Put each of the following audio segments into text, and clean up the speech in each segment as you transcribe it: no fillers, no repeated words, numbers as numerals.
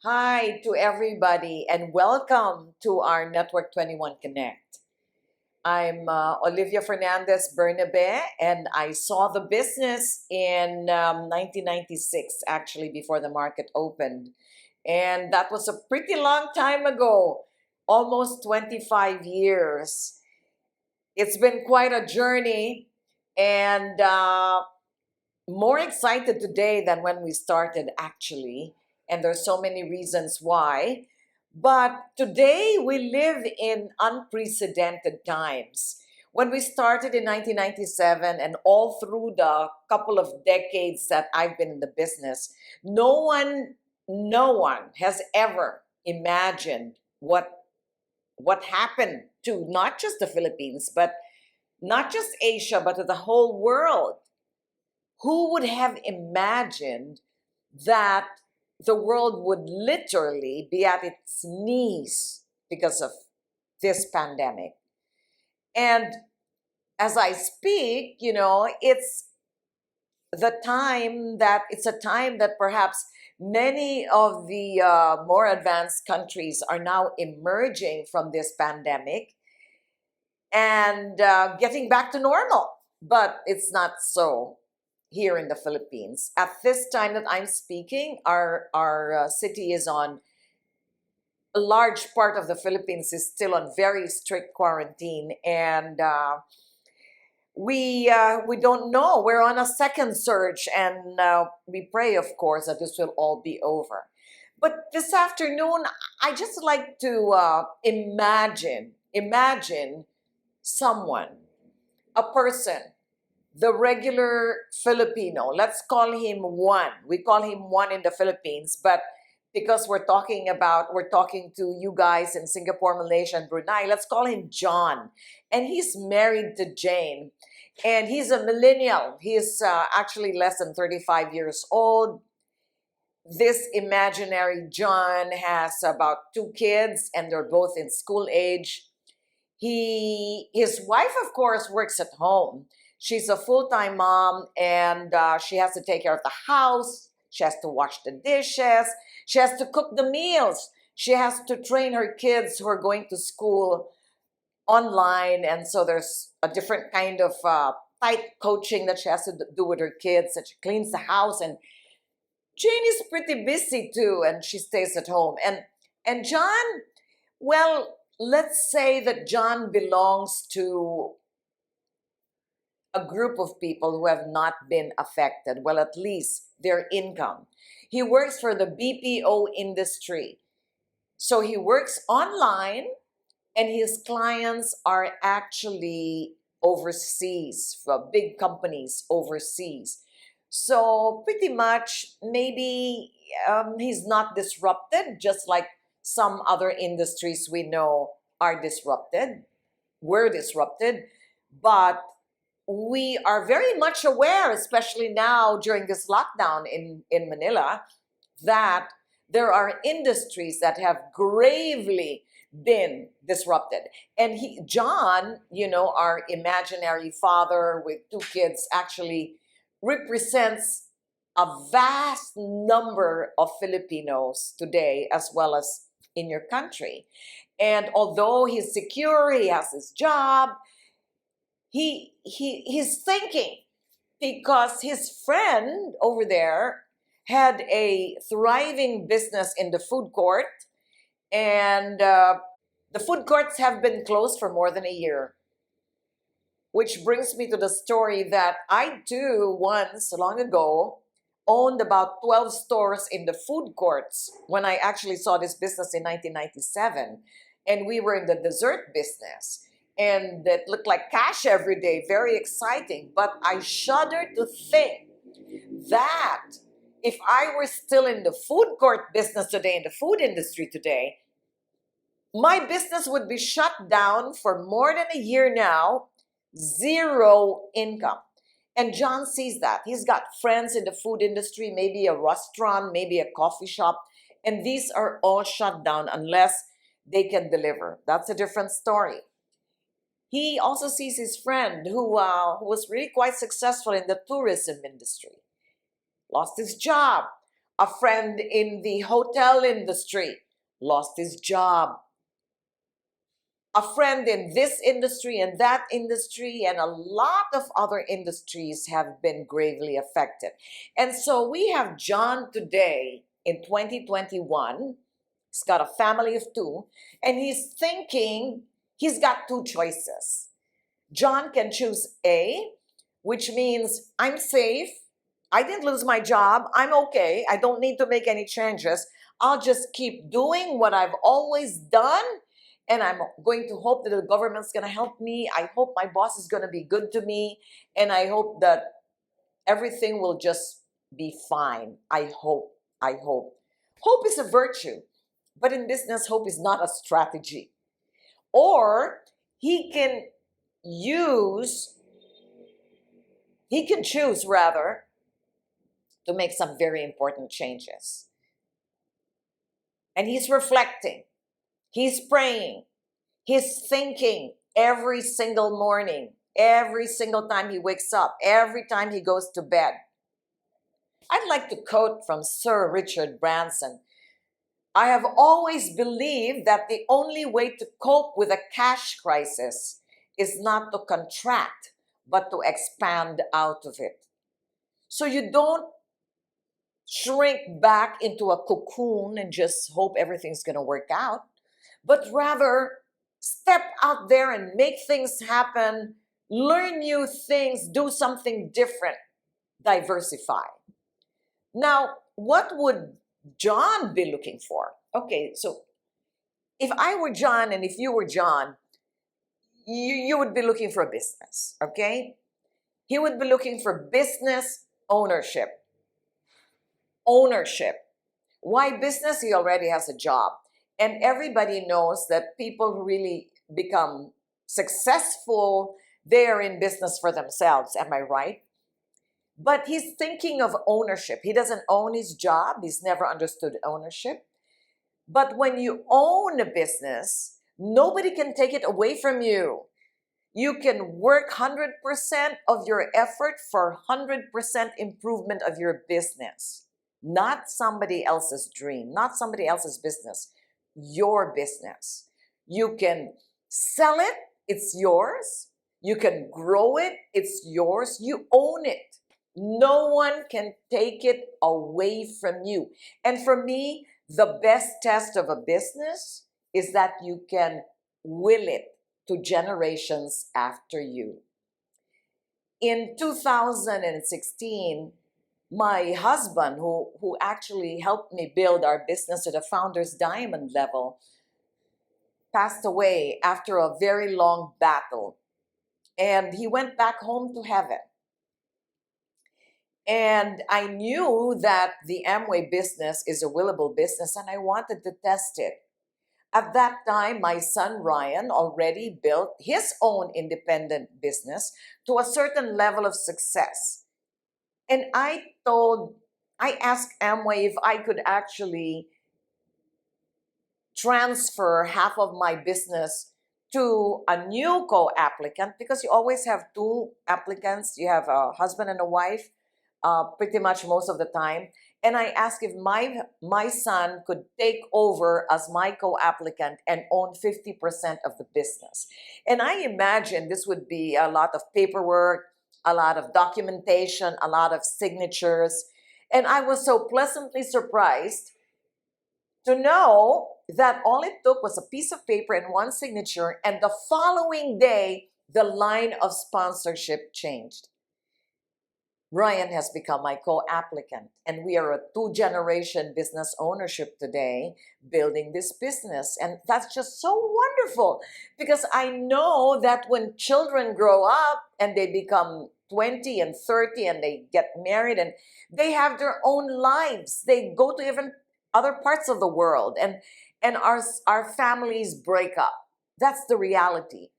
Hi to everybody and welcome to our Network 21 Connect. I'm Olivia Bernabe and I saw the business in 1996 actually before the market opened. And that was a pretty long time ago, almost 25 years. It's been quite a journey and more excited today than when we started, actually. And there's so many reasons why. But today we live in unprecedented times. When we started in 1997 and all through the couple of decades that I've been in the business, no one has ever imagined what happened to not just the Philippines, but not just Asia, but to the whole world. Who would have imagined that the world would literally be at its knees because of this pandemic? And as I speak, it's a time that perhaps many of the more advanced countries are now emerging from this pandemic and getting back to normal. But it's not so here in the Philippines. At this time that I'm speaking, our city is on a large part of the Philippines is still on very strict quarantine, and we don't know. We're on a second surge, and we pray, of course, that this will all be over. But this afternoon, I just like to imagine someone, a person, the regular Filipino. Let's call him one. We call him one in the Philippines, but because we're talking to you guys in Singapore, Malaysia, and Brunei, let's call him John. And he's married to Jane. And he's a millennial. He's actually less than 35 years old. This imaginary John has about two kids, and they're both in school age. His wife, of course, works at home. She's a full-time mom, and she has to take care of the house. She has to wash the dishes. She has to cook the meals. She has to train her kids who are going to school online, and so there's a different kind of tight coaching that she has to do with her kids. And she cleans the house, and Jane is pretty busy too, and she stays at home. And John, well, let's say that John belongs to a group of people who have not been affected, well, at least their income. He works for the BPO industry. So he works online, and his clients are actually overseas, for big companies overseas. So pretty much, maybe he's not disrupted, just like some other industries we know are disrupted, were disrupted. But we are very much aware, especially now during this lockdown in Manila, that there are industries that have gravely been disrupted. And John, our imaginary father with two kids, actually represents a vast number of Filipinos today, as well as in your country. And although he's secure, he has his job, he's thinking because his friend over there had a thriving business in the food court, and the food courts have been closed for more than a year. Which brings me to the story that I too once, long ago, owned about 12 stores in the food courts when I actually saw this business in 1997. And we were in the dessert business. And it looked like cash every day, very exciting. But I shudder to think that if I were still in the food court business today, in the food industry today, my business would be shut down for more than a year now, zero income. And John sees that. He's got friends in the food industry, maybe a restaurant, maybe a coffee shop, and these are all shut down unless they can deliver. That's a different story. He also sees his friend who was really quite successful in the tourism industry, lost his job. A friend in the hotel industry lost his job. A friend in this industry and that industry and a lot of other industries have been gravely affected. And so we have John today in 2021. He's got a family of two, and he's thinking he's got two choices. John can choose A, which means I'm safe. I didn't lose my job. I'm okay. I don't need to make any changes. I'll just keep doing what I've always done. And I'm going to hope that the government's going to help me. I hope my boss is going to be good to me. And I hope that everything will just be fine. I hope. I hope. Hope is a virtue. But in business, hope is not a strategy. Or he can choose rather to make some very important changes. And he's reflecting, he's praying, he's thinking every single morning, every single time he wakes up, every time he goes to bed. I'd like to quote from Sir Richard Branson. I have always believed that the only way to cope with a cash crisis is not to contract, but to expand out of it. So you don't shrink back into a cocoon and just hope everything's going to work out, but rather step out there and make things happen, learn new things, do something different, diversify. Now, what would John be looking for? Okay, so if I were John and if you were John, you would be looking for a business, okay? He would be looking for business ownership. Ownership. Why business? He already has a job. And everybody knows that people who really become successful, they're in business for themselves. Am I right? But he's thinking of ownership. He doesn't own his job. He's never understood ownership. But when you own a business, nobody can take it away from you. You can work 100% of your effort for 100% improvement of your business. Not somebody else's dream, not somebody else's business, your business. You can sell it, it's yours. You can grow it, it's yours. You own it. No one can take it away from you. And for me, the best test of a business is that you can will it to generations after you. In 2016, my husband, who actually helped me build our business to the founder's diamond level, passed away after a very long battle. And he went back home to heaven. And I knew that the Amway business is a willable business, and I wanted to test it. At that time, my son Ryan already built his own independent business to a certain level of success. And I asked Amway if I could actually transfer half of my business to a new co-applicant, because you always have two applicants. You have a husband and a wife, pretty much most of the time. And I asked if my son could take over as my co-applicant and own 50% of the business. And I imagine this would be a lot of paperwork, a lot of documentation, a lot of signatures. And I was so pleasantly surprised to know that all it took was a piece of paper and one signature, and the following day, the line of sponsorship changed. Ryan has become my co-applicant, and we are a two-generation business ownership today building this business. And that's just so wonderful, because I know that when children grow up and they become 20 and 30 and they get married and they have their own lives, they go to even other parts of the world, and our families break up. That's the reality.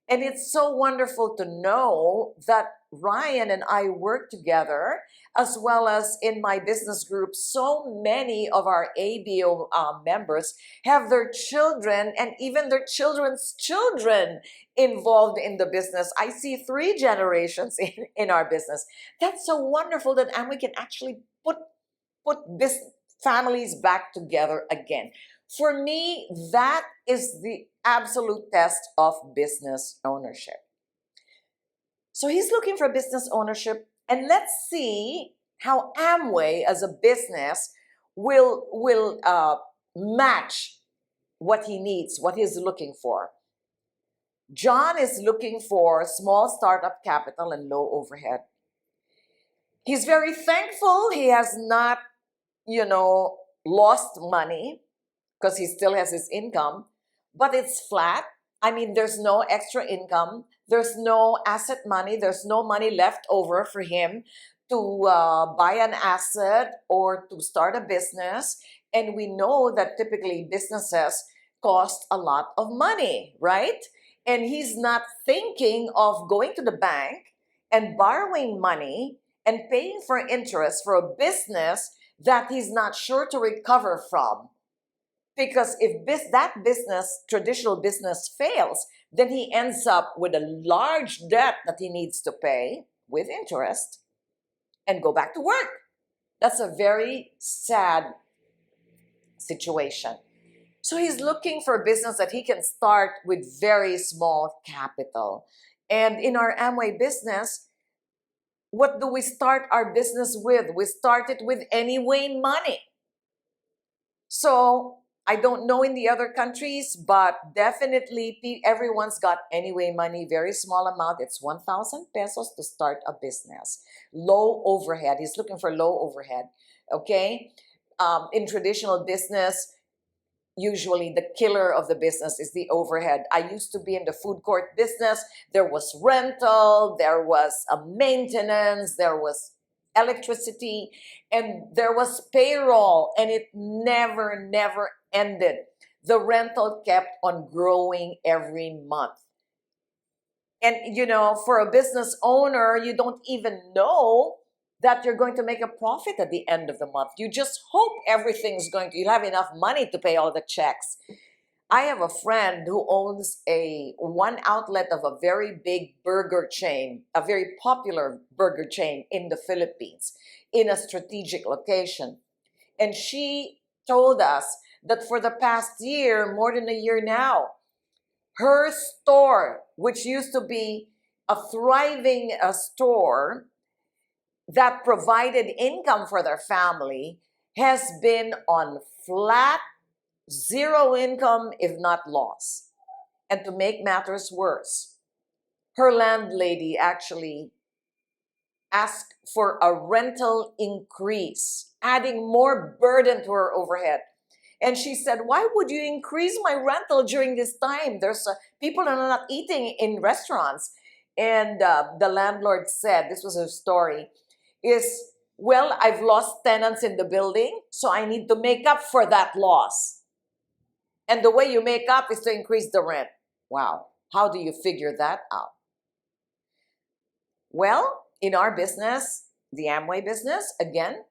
And it's so wonderful to know that Ryan and I work together, as well as in my business group. So many of our ABO members have their children and even their children's children involved in the business. I see 3 generations in our business. That's so wonderful that Amway can actually put put families back together again. For me, that is the absolute test of business ownership. So he's looking for business ownership, and let's see how Amway as a business will match what he needs, what he's looking for. John is looking for small startup capital and low overhead. He's very thankful he has not, lost money because he still has his income, but it's flat. I mean, there's no extra income. There's no asset money. There's no money left over for him to buy an asset or to start a business. And we know that typically businesses cost a lot of money, right? And he's not thinking of going to the bank and borrowing money and paying for interest for a business that he's not sure to recover from. Because if that business, traditional business, fails, then he ends up with a large debt that he needs to pay with interest and go back to work. That's a very sad situation. So he's looking for a business that he can start with very small capital. And in our Amway business, what do we start our business with? We start it with Anyway money. So I don't know in the other countries, but definitely everyone's got Anyway money, very small amount. It's 1,000 pesos to start a business. Low overhead. He's looking for low overhead. Okay? In traditional business, usually the killer of the business is the overhead. I used to be in the food court business. There was rental, there was a maintenance, there was electricity, and there was payroll, and it never ended. The rental kept on growing every month. And for a business owner, you don't even know that you're going to make a profit at the end of the month. You just hope you'll have enough money to pay all the checks. I have a friend who owns one outlet of a very big burger chain, a very popular burger chain in the Philippines, in a strategic location. And she told us that for the past year, more than a year now, her store, which used to be a thriving store that provided income for their family, has been on flat, zero income, if not loss. And to make matters worse, her landlady actually asked for a rental increase, adding more burden to her overhead. And she said, "Why would you increase my rental during this time? There's people are not eating in restaurants." And the landlord said, this was her story, is, "Well, I've lost tenants in the building, so I need to make up for that loss. And the way you make up is to increase the rent." Wow. How do you figure that out? Well, in our business, the Amway business, again,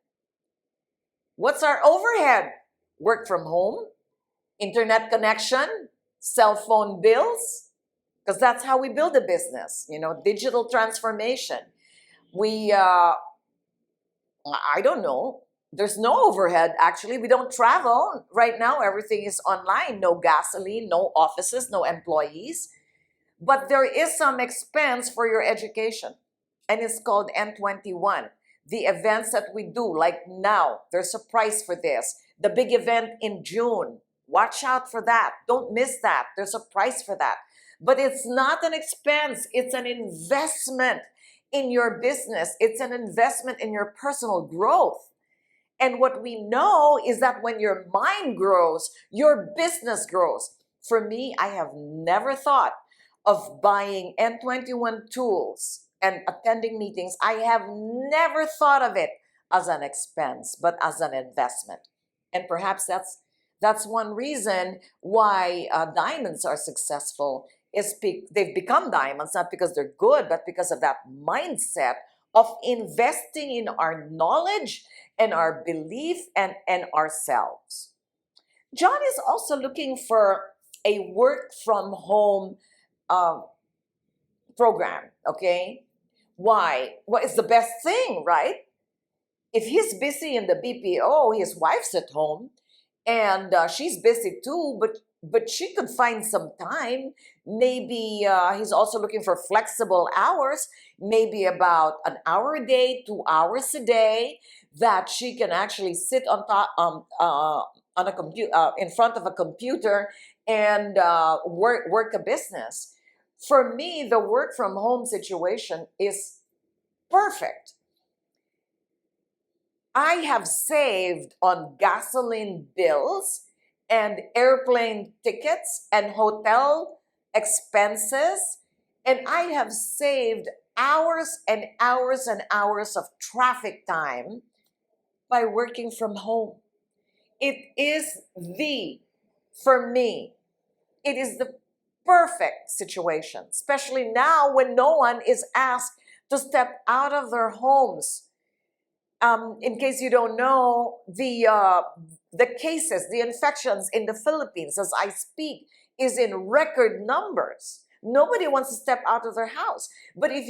what's our overhead? Work from home, internet connection, cell phone bills, because that's how we build a business, digital transformation. I don't know. There's no overhead, actually. We don't travel. Right now, everything is online. No gasoline, no offices, no employees. But there is some expense for your education, and it's called N21. The events that we do, like now, there's a price for this. The big event in June, watch out for that. Don't miss that. There's a price for that. But it's not an expense. It's an investment in your business. It's an investment in your personal growth. And what we know is that when your mind grows, your business grows. For me, I have never thought of buying N21 tools and attending meetings. I have never thought of it as an expense, but as an investment. And perhaps that's one reason why diamonds are successful. They've become diamonds not because they're good, but because of that mindset of investing in our knowledge and our belief and ourselves. John is also looking for a work from home program, okay? Why? Well, it's the best thing, right? if he's busy in the BPO, his wife's at home, and she's busy too, but she could find some time. Maybe he's also looking for flexible hours, maybe about an hour a day, 2 hours a day, that she can actually sit on a computer, in front of a computer, and work a business. For me, the work from home situation is perfect. I have saved on gasoline bills and airplane tickets and hotel expenses, and I have saved hours and hours and hours of traffic time by working from home. It is for me, it is the perfect situation, especially now when no one is asked to step out of their homes. In case you don't know, the cases, the infections in the Philippines, as I speak, is in record numbers. Nobody wants to step out of their house. But if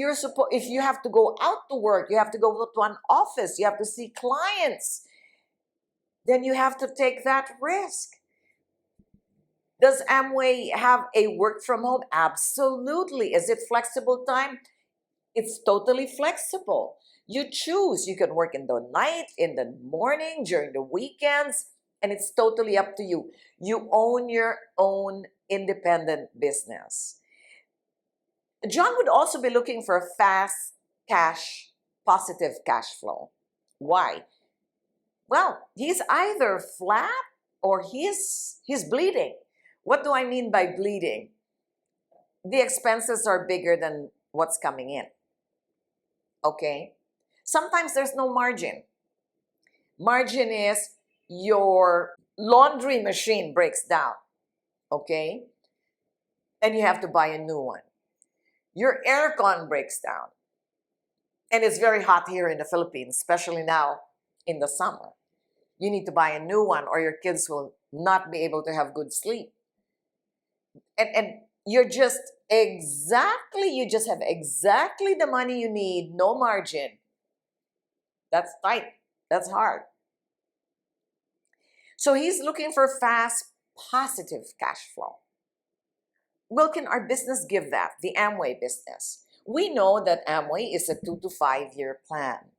if you have to go out to work, you have to go to an office, you have to see clients, then you have to take that risk. Does Amway have a work from home? Absolutely. Is it flexible time? It's totally flexible. You choose. You can work in the night, in the morning, during the weekends, and it's totally up to you. You own your own independent business. John would also be looking for fast cash, positive cash flow. Why? Well, he's either flat or he's bleeding. What do I mean by bleeding? The expenses are bigger than what's coming in. Okay? Sometimes there's no margin. Margin is your laundry machine breaks down. Okay? And you have to buy a new one. Your aircon breaks down. And it's very hot here in the Philippines, especially now in the summer. You need to buy a new one or your kids will not be able to have good sleep. And you just have exactly the money you need, no margin. That's tight. That's hard. So he's looking for fast, positive cash flow. Well, can our business give that? The Amway business. We know that Amway is a 2 to 5 year plan.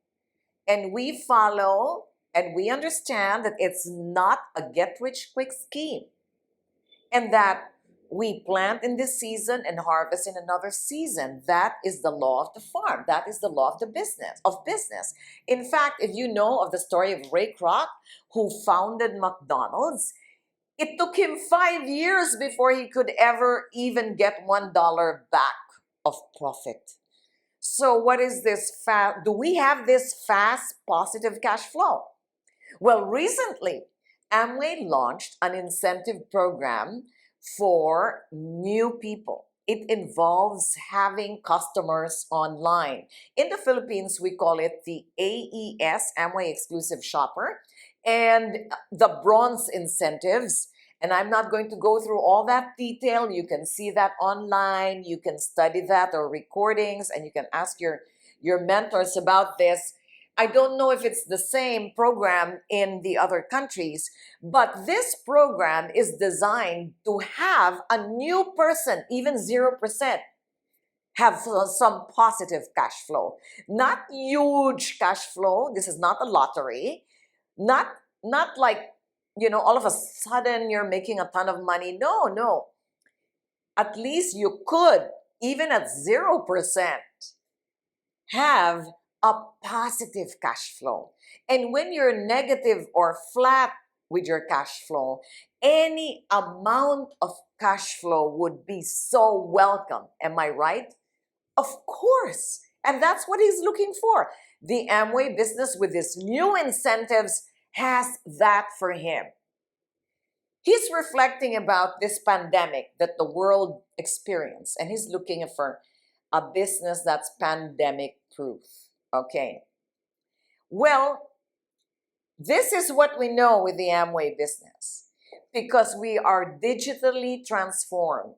And we follow and we understand that it's not a get-rich-quick scheme. And that we plant in this season and harvest in another season. That is the law of the farm. That is the law of the business. In fact, if you know of the story of Ray Kroc, who founded McDonald's, it took him 5 years before he could ever even get $1 back of profit. So what is this do we have this fast positive cash flow? Well, recently, Amway launched an incentive program for new people. It involves having customers online. In the Philippines, we call it the AES, Amway Exclusive Shopper, and the bronze incentives. And I'm not going to go through all that detail. You can see that online. You can study that or recordings, and you can ask your mentors about this. I don't know if it's the same program in the other countries, but this program is designed to have a new person, even 0%, have some positive cash flow. Not huge cash flow. This is not a lottery. Not like, all of a sudden you're making a ton of money. No. At least you could, even at 0%, have a positive cash flow. And when you're negative or flat with your cash flow, any amount of cash flow would be so welcome. Am I right? Of course. And that's what he's looking for. The Amway business with its new incentives has that for him. He's reflecting about this pandemic that the world experienced, and he's looking for a business that's pandemic proof. Okay. Well, this is what we know with the Amway business, because we are digitally transformed,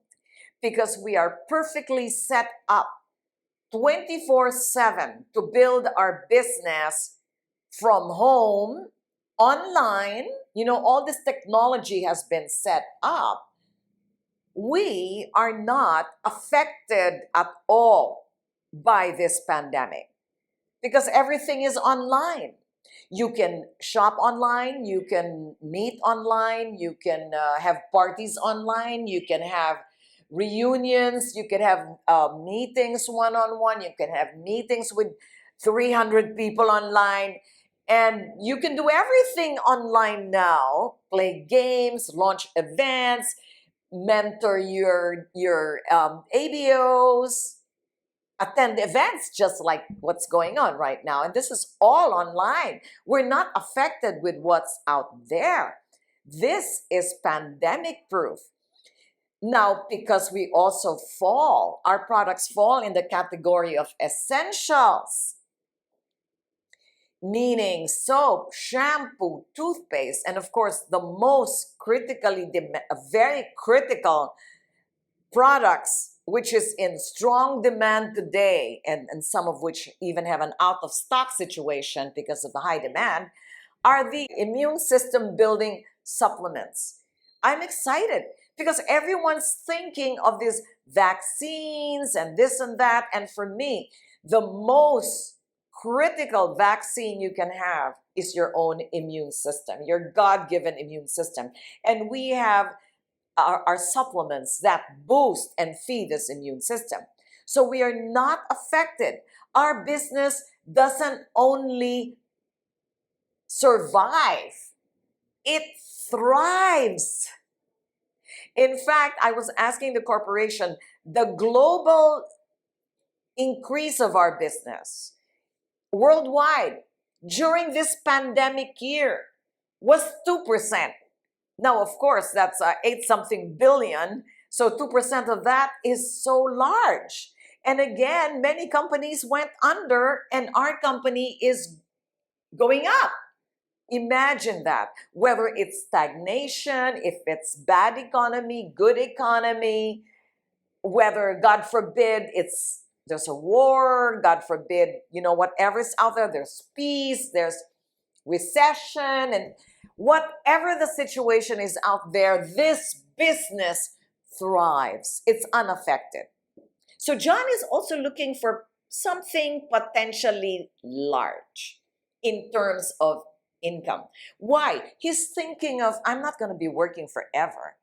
because we are perfectly set up 24/7 to build our business from home, online, all this technology has been set up. We are not affected at all by this pandemic because everything is online. You can shop online, you can meet online, you can have parties online, you can have reunions, you can have meetings one-on-one, you can have meetings with 300 people online, and you can do everything online now. Play games, launch events, mentor your ABOs, attend events just like what's going on right now. And this is all online. We're not affected with what's out there. This is pandemic proof. Now, because we also our products fall in the category of essentials, meaning soap, shampoo, toothpaste, and of course, the most very critical products, which is in strong demand today, and some of which even have an out-of-stock situation because of the high demand, are the immune system building supplements. I'm excited because everyone's thinking of these vaccines and this and that, and for me, the most critical vaccine you can have is your own immune system, your God-given immune system. And we have our supplements that boost and feed this immune system. So we are not affected. Our business doesn't only survive, it thrives. In fact, I was asking the corporation, the global increase of our business worldwide during this pandemic year was 2%. Now, of course, that's 8-something billion. So 2% of that is so large. And again, many companies went under and our company is going up. Imagine that. Whether it's stagnation, if it's bad economy, good economy, whether, God forbid, there's a war, God forbid, whatever's out there, there's peace, there's recession, and whatever the situation is out there, this business thrives. It's unaffected. So John is also looking for something potentially large in terms of income. Why? He's thinking of, I'm not going to be working forever.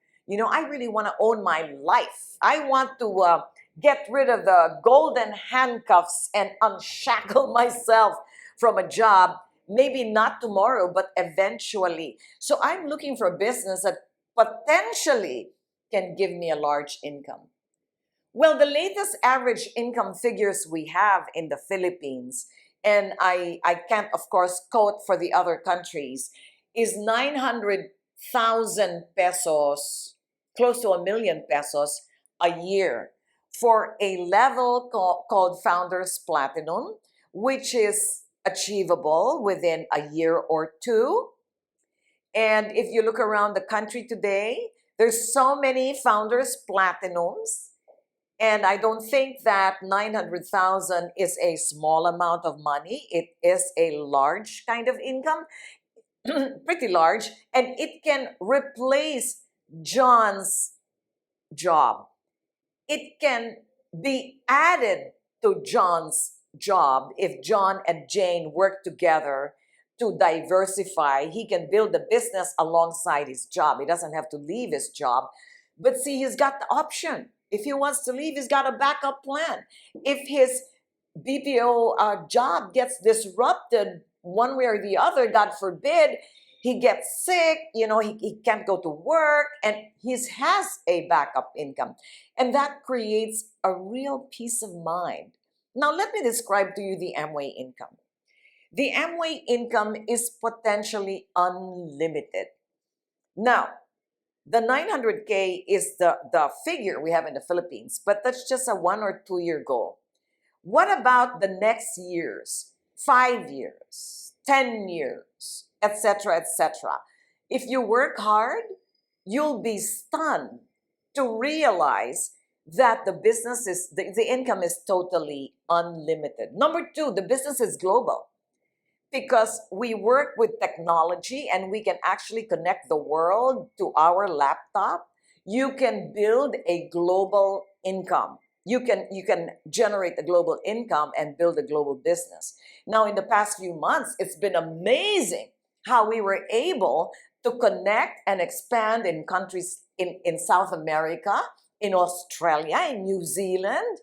I really want to own my life. I want to get rid of the golden handcuffs and unshackle myself from a job. Maybe not tomorrow, but eventually. So I'm looking for a business that potentially can give me a large income. Well, the latest average income figures we have in the Philippines, and I can't, of course, quote for the other countries, is 900,000 pesos, close to 1 million pesos a year for a level called Founders Platinum, which is achievable within a year or two. And if you look around the country today, there's so many Founders Platinums. And I don't think that 900,000 is a small amount of money. It is a large kind of income, pretty large, and it can replace John's job. It can be added to John's job if John and Jane work together to diversify. He can build a business alongside his job. He doesn't have to leave his job. But see, he's got the option. If he wants to leave, he's got a backup plan. If his BPO job gets disrupted one way or the other, God forbid, he gets sick, he can't go to work, and he has a backup income. And that creates a real peace of mind. Now, let me describe to you the Amway income. The Amway income is potentially unlimited. Now, the 900K is the figure we have in the Philippines, but that's just a 1 or 2 year goal. What about the next years, 5 years, 10 years, etc., etc.? If you work hard, you'll be stunned to realize that the income is totally unlimited. Number 2, the business is global. because we work with technology and we can actually connect the world to our laptop. You can build a global income. You can generate a global income and build a global business. Now, in the past few months, it's been amazing how we were able to connect and expand in countries in South America, in Australia, in New Zealand,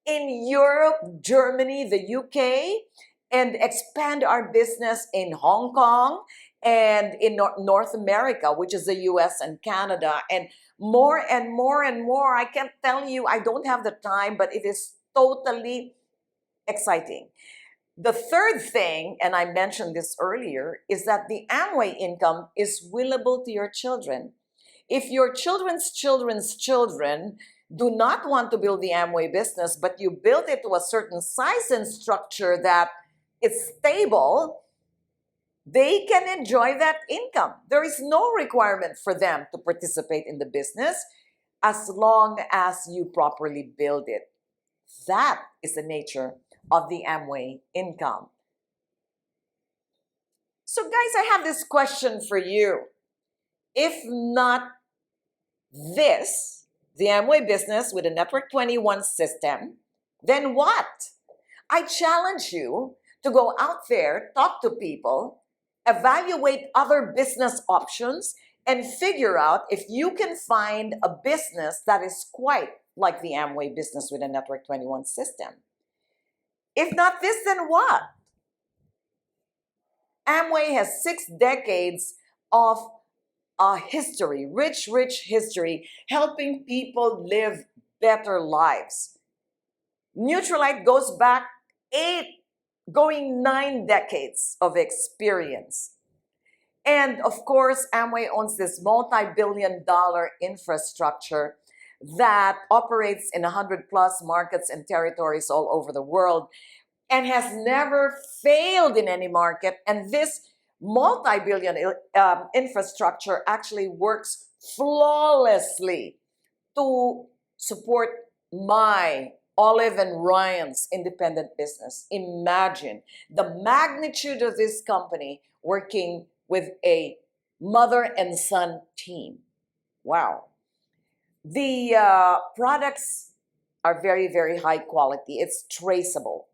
in Europe, Germany, the UK, and expand our business in Hong Kong and in North America, which is the US and Canada, and more and more and more. I can't tell you, I don't have the time, but it is totally exciting. The third thing, and I mentioned this earlier, is that the Amway income is willable to your children. If your children's children's children do not want to build the Amway business, but you build it to a certain size and structure that is stable, they can enjoy that income. There is no requirement for them to participate in the business as long as you properly build it. That is the nature of the Amway income. So guys, I have this question for you. If not this, the Amway business with a Network 21 system, then what? I challenge you to go out there, talk to people, evaluate other business options, and figure out if you can find a business that is quite like the Amway business with a Network 21 system. If not this, then what? Amway has 6 decades of history, rich history, helping people live better lives. Nutrilite goes back 9 decades of experience. And of course, Amway owns this multi-billion-dollar infrastructure that operates in 100 plus markets and territories all over the world and has never failed in any market. And this multi-billion infrastructure actually works flawlessly to support my Olive and Ryan's independent business. Imagine the magnitude of this company working with a mother and son team. Wow. The products are very high quality. It's traceable,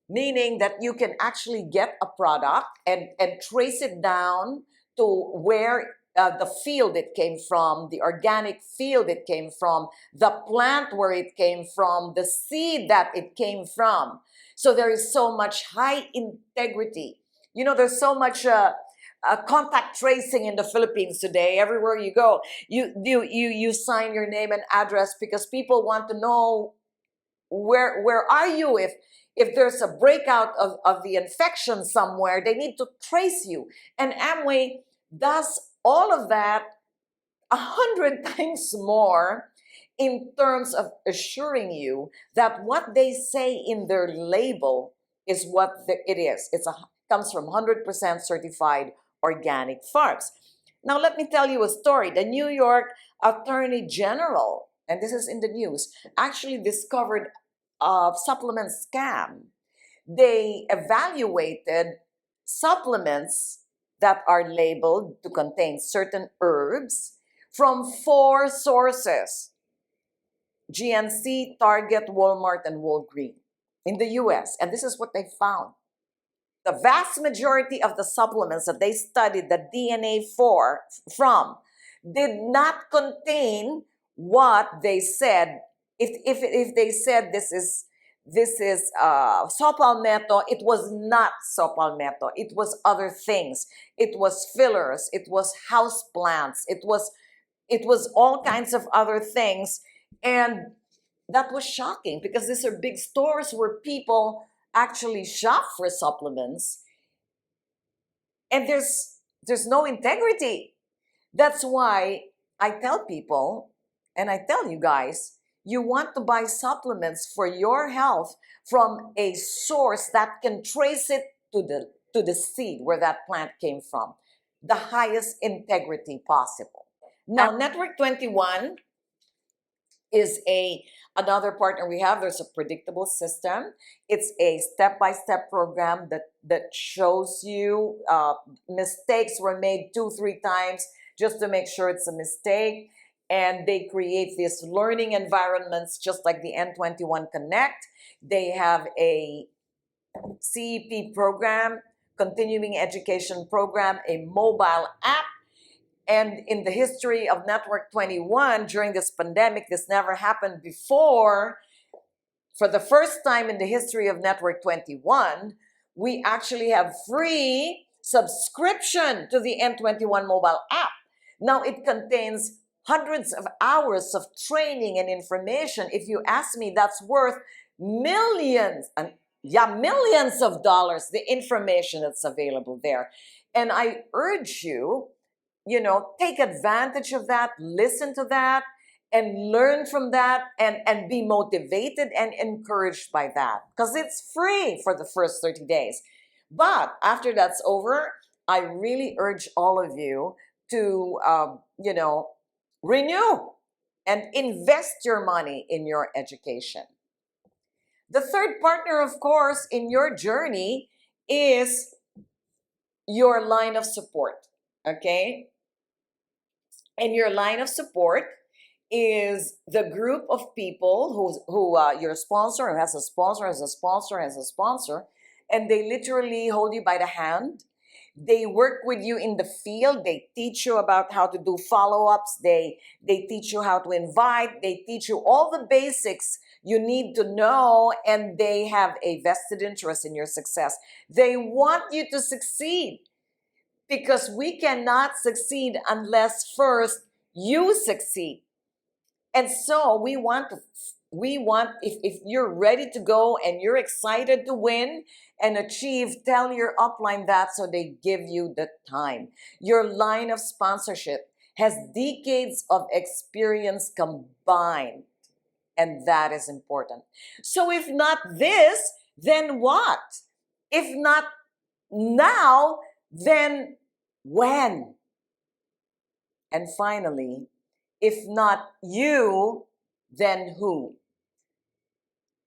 meaning that you can actually get a product and trace it down to where the field it came from, the organic field it came from, the plant where it came from, the seed that it came from. So there is so much high integrity. You know, there's so much contact tracing in the Philippines today. Everywhere you go, you sign your name and address because people want to know where are you. If there's a breakout of the infection somewhere, they need to trace you. And Amway does all of that 100 times more in terms of assuring you that what they say in their label is what it is. Comes from 100% certified organic farms. Now, let me tell you a story. The New York Attorney General, and this is in the news, actually discovered a supplement scam. They evaluated supplements that are labeled to contain certain herbs from 4 sources: GNC, Target, Walmart, and Walgreens in the US. And this is what they found. The vast majority of the supplements that they studied the DNA from did not contain what they said. If they said this is saw palmetto, it was not saw palmetto. It was other things. It was fillers. It was house plants. It was all kinds of other things. And that was shocking because these are big stores where people actually shop for supplements, and there's no integrity. That's why I tell people, and I tell you guys, you want to buy supplements for your health from a source that can trace it to the seed where that plant came from. The highest integrity possible. Now, Network 21 is another partner we have. There's a predictable system. It's a step-by-step program that shows you mistakes were made 2-3 times just to make sure it's a mistake. And they create these learning environments just like the N21 Connect. They have a CEP program, continuing education program, a mobile app. And in the history of Network 21, during this pandemic, this never happened before. For the first time in the history of Network 21, we actually have free subscription to the N21 mobile app. Now, it contains hundreds of hours of training and information. If you ask me, that's worth millions of dollars, the information that's available there. And I urge you, take advantage of that, listen to that, and learn from that, and be motivated and encouraged by that. Because it's free for the first 30 days. But after that's over, I really urge all of you to, renew and invest your money in your education. The third partner, of course, in your journey is your line of support, okay? And your line of support is the group of people who your sponsor, who has a sponsor, has a sponsor, has a sponsor, and they literally hold you by the hand. They work with you in the field. They teach you about how to do follow-ups. They teach you how to invite. They teach you all the basics you need to know, and they have a vested interest in your success. They want you to succeed because we cannot succeed unless first you succeed. And so we want, if you're ready to go and you're excited to win and achieve, tell your upline that so they give you the time. Your line of sponsorship has decades of experience combined, and that is important. So if not this, then what? If not now, then when? And finally, if not you, then who?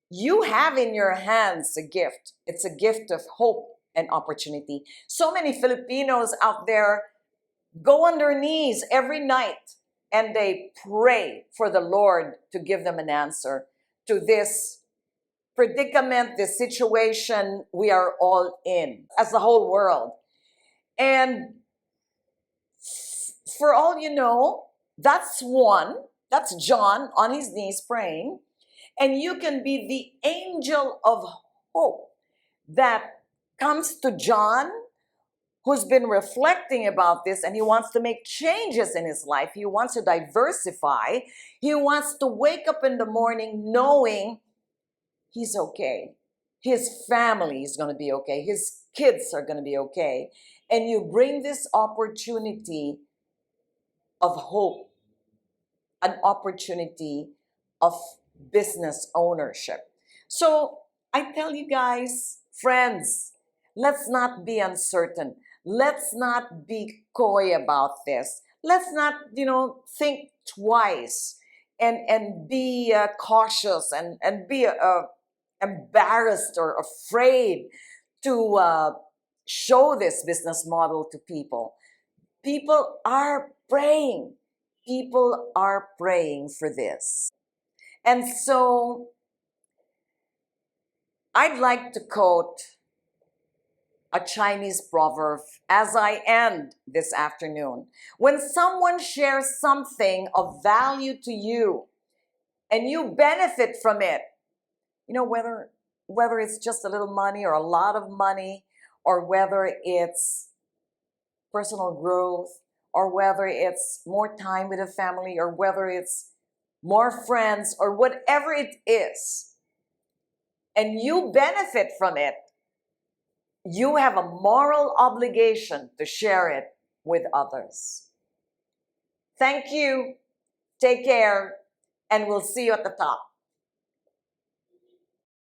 You have in your hands a gift. It's a gift of hope and opportunity. So many Filipinos out there go on their knees every night and they pray for the Lord to give them an answer to this predicament, this situation we are all in as the whole world. And for all you know, that's John on his knees praying. And you can be the angel of hope that comes to John, who's been reflecting about this, and he wants to make changes in his life. He wants to diversify. He wants to wake up in the morning knowing he's okay. His family is going to be okay. His kids are going to be okay. And you bring this opportunity of hope, an opportunity of business ownership. So I tell you guys, friends, let's not be uncertain. Let's not be coy about this. Let's not, think twice and be cautious and be embarrassed or afraid to show this business model to people. People are praying. People are praying for this. And so I'd like to quote a Chinese proverb as I end this afternoon. When someone shares something of value to you and you benefit from it, whether it's just a little money or a lot of money, or whether it's personal growth, or whether it's more time with a family, or whether it's more friends, or whatever it is, and you benefit from it, you have a moral obligation to share it with others. Thank you. Take care, and we'll see you at the top.